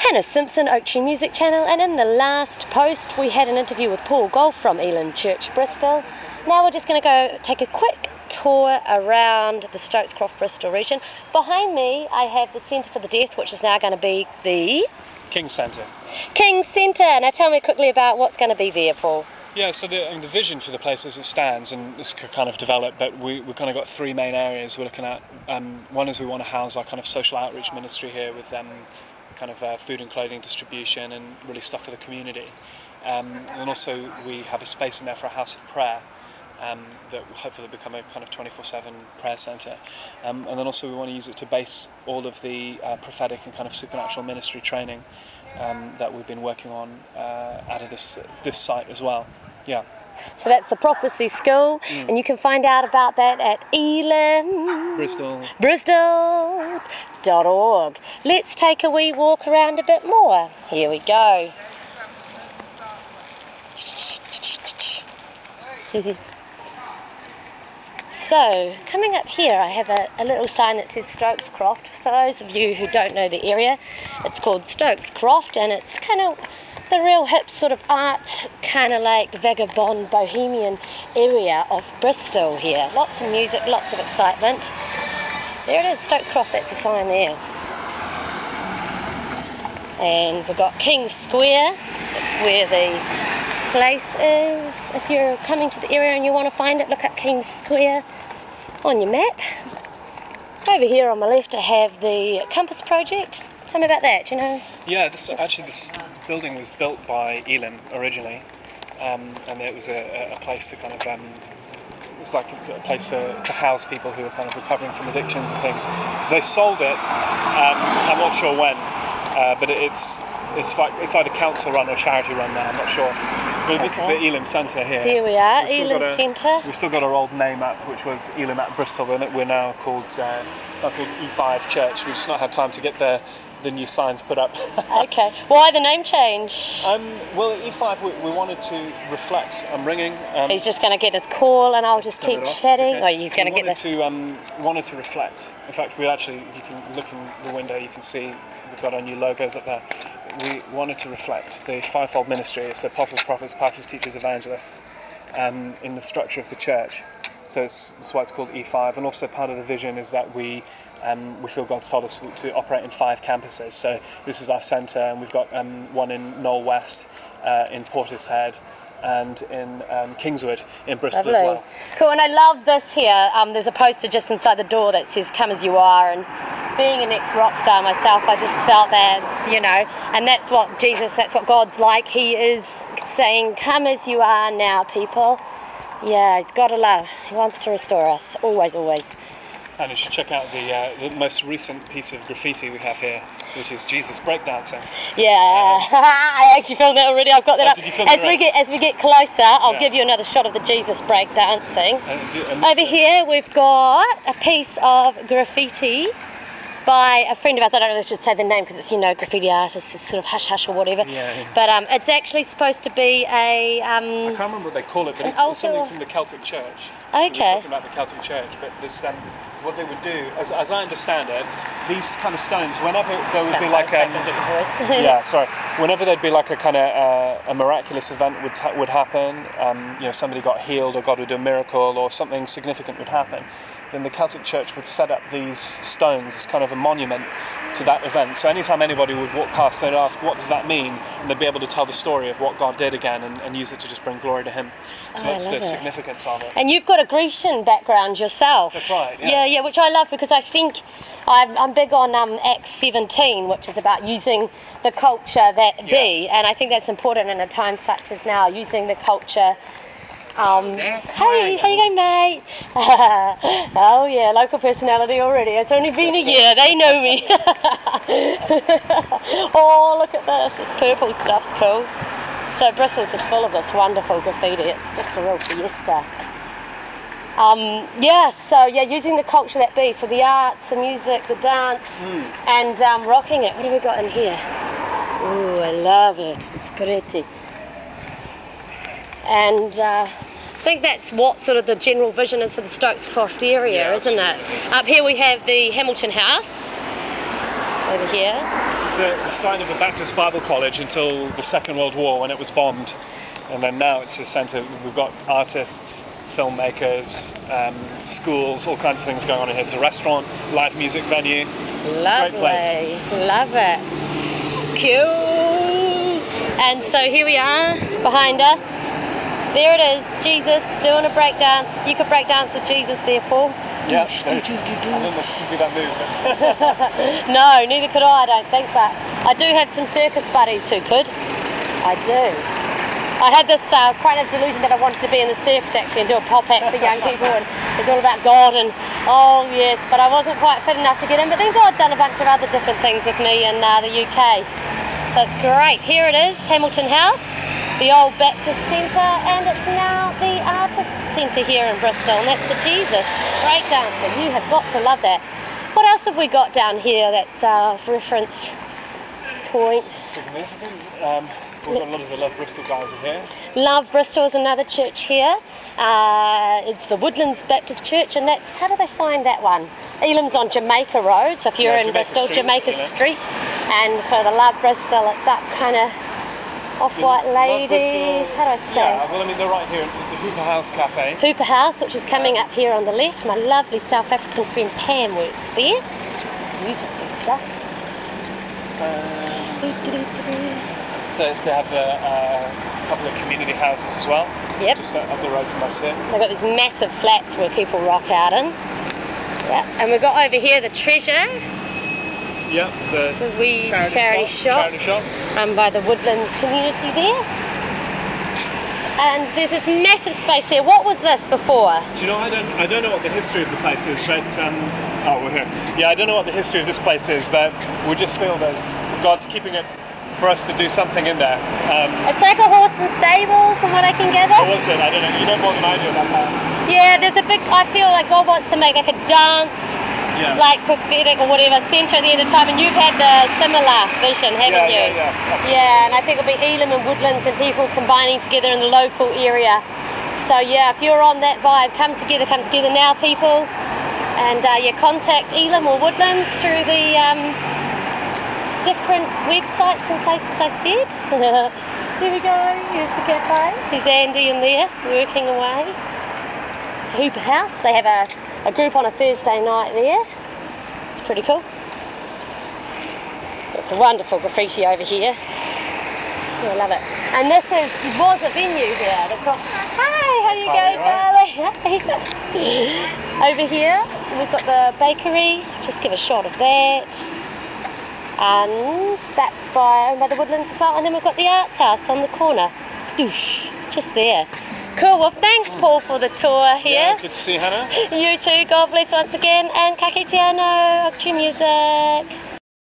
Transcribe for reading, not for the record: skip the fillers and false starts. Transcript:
Hannah Simpson, Oak Tree Music Channel, and in the last post we had an interview with Paul Golf from Elim Church, Bristol. Now we're just going to go take a quick tour around the Stokes Croft, Bristol region. Behind me I have the Centre for the Deaf, which is now going to be the King's Centre. King's Centre. Now tell me quickly about what's going to be there, Paul. Yeah, so the vision for the place as it stands, and this could kind of develop, but we've kind of got three main areas we're looking at. One is we want to house our kind of social outreach ministry here with kind of food and clothing distribution and really stuff for the community. And also we have a space in there for a house of prayer that will hopefully become a kind of 24/7 prayer centre. And then also we want to use it to base all of the prophetic and kind of supernatural ministry training that we've been working on out of this site as well. Yeah. So that's the Prophecy School, and you can find out about that at Bristol.org. Let's take a wee walk around a bit more. Here we go. So, coming up here I have a little sign that says Stokes Croft. For those of you who don't know the area, it's called Stokes Croft, and it's kind of the real hip sort of art, kind of like vagabond bohemian area of Bristol here. Lots of music, lots of excitement. There it is, Stokes Croft, that's the sign there. And we've got King Square, that's where the place is. If you're coming to the area and you want to find it, look up King Square on your map. Over here on my left I have the Compass Project. Tell me about that, do you know? Yeah, this building was built by Elim originally, and it was a place to kind of, it was like a place to house people who were kind of recovering from addictions and things. They sold it, I'm not sure when, but it's either council run or charity run now, I'm not sure. But this is the Elim Centre here. Here we are, Elim Centre. We've still got our old name up, which was Elim at Bristol, and we're now called, it's now called E5 Church. We've just not had time to get the new signs put up. Okay, why the name change? Well, at E5 we wanted to reflect. I'm ringing. He's just going to get his call and I'll just keep chatting. Okay. Or he's going to get this. Wanted to reflect. In fact, you can look in the window, you can see we've got our new logos up there. We wanted to reflect the fivefold ministry. It's the apostles, prophets, pastors, teachers, evangelists in the structure of the church. So that's why it's called E5. And also part of the vision is that we feel God's told us to operate in 5 campuses. So this is our centre, and we've got one in Knoll West, in Portishead, and in Kingswood in Bristol as well. Cool, and I love this here. There's a poster just inside the door that says "Come as you are," and being an ex-rock star myself, I just felt that, and that's what Jesus, that's what God's like. He is saying, "Come as you are now, people." Yeah, He's got to love. He wants to restore us, always, always. And you should check out the most recent piece of graffiti we have here, which is Jesus breakdancing. Yeah, I actually filmed that already. I've got that up. As we get closer, I'll give you another shot of the Jesus breakdancing. Over here we've got a piece of graffiti by a friend of ours. I don't know if I should say the name because it's, graffiti artists, it's sort of hush-hush or whatever. Yeah. But it's actually supposed to be a... I can't remember what they call it, but it's something from the Celtic Church. Okay. So we're talking about the Celtic Church, but this, what they would do, as I understand it, these kind of stones, whenever there would be like whenever there'd be like a kind of a miraculous event would happen, somebody got healed or God would do a miracle or something significant would happen, then the Celtic Church would set up these stones as kind of a monument to that event. So anytime anybody would walk past, they'd ask, what does that mean? And they'd be able to tell the story of what God did again and use it to just bring glory to Him. So that's the significance of it. And you've got a Grecian background yourself. That's right, Yeah, which I love, because I think I'm big on Acts 17, which is about using the culture that be, and I think that's important in a time such as now, using the culture. Hey, how you going, mate? Oh yeah, local personality already. It's only been a year, they know me. Oh, look at this, this purple stuff's cool. So Bristol's just full of this wonderful graffiti. It's just a real fiesta. Using the culture that be, so the arts, the music, the dance, and rocking it. What have we got in here? Ooh, I love it, it's pretty. And I think that's what sort of the general vision is for the Stokes Croft area, isn't it? Up here we have the Hamilton House, over here. the site of a Baptist Bible college until the Second World War when it was bombed. And then now it's a centre. We've got artists, filmmakers, schools, all kinds of things going on in here. It's a restaurant, live music venue. Lovely. Great place. Love it. Cool. And so here we are behind us. There it is, Jesus doing a break dance. You could break dance with Jesus there, Paul. Yeah, I didn't do that move. No, neither could I don't think, but I do have some circus buddies who could. I do. I had this kind of delusion that I wanted to be in the circus actually and do a pop act for young people, and it's all about God and oh yes, but I wasn't quite fit enough to get in. But then God done a bunch of other different things with me in the UK. So it's great. Here it is, Hamilton House, the old Baptist Centre, and it's now the Artist Centre here in Bristol, and that's the Jesus break dancing. You have got to love that. What else have we got down here that's reference point? Significant. We've got a lot of the Love Bristol guys in here. Love Bristol is another church here. It's the Woodlands Baptist Church, and that's, how do they find that one? Elam's on Jamaica Road, so if you're in Jamaica Bristol, Street, Jamaica Street. And for the Love Bristol, it's up kind of off-white ladies, how do I say? Yeah, well I mean they're right here at the Hooper House Cafe. Hooper House, which is coming up here on the left. My lovely South African friend Pam works there. Beautiful stuff. They have a couple of community houses as well. Yep. Just up the road from us here. They've got these massive flats where people rock out in. Yeah. And we've got over here the Treasure. Yep, the wee charity shop. Run by the Woodlands community there. And there's this massive space here. What was this before? Do you know, I don't know what the history of the place is, but oh, we're here. Yeah, I don't know what the history of this place is, but we just feel that God's keeping it for us to do something in there. It's like a horse and stable, from what I can gather. What was it? I don't know. You know more than I do about that. Yeah, there's a big. I feel like God wants to make like a dance. Yeah. Like prophetic or whatever centre at the end of time, and you've had the similar vision, haven't you? Yeah, and I think it'll be Elam and Woodlands and people combining together in the local area. So yeah, if you're on that vibe, come together now, people, and you contact Elam or Woodlands through the different websites and places I said. Here we go. Here's the cafe. There's Andy in there working away. It's Hooper House. They have a group on a Thursday night there. It's pretty cool. It's a wonderful graffiti over here. Oh, I love it. And this was a venue here. They've got, hi, how you going, darling? Hi. Over here, we've got the bakery. Just give a shot of that. And that's owned by the Woodlands as well. And then we've got the Arts House on the corner. Doosh, just there. Cool, well thanks Paul for the tour here. Yeah, good to see you, Hannah. You too, God bless once again, and ka kite anō, Octu Music.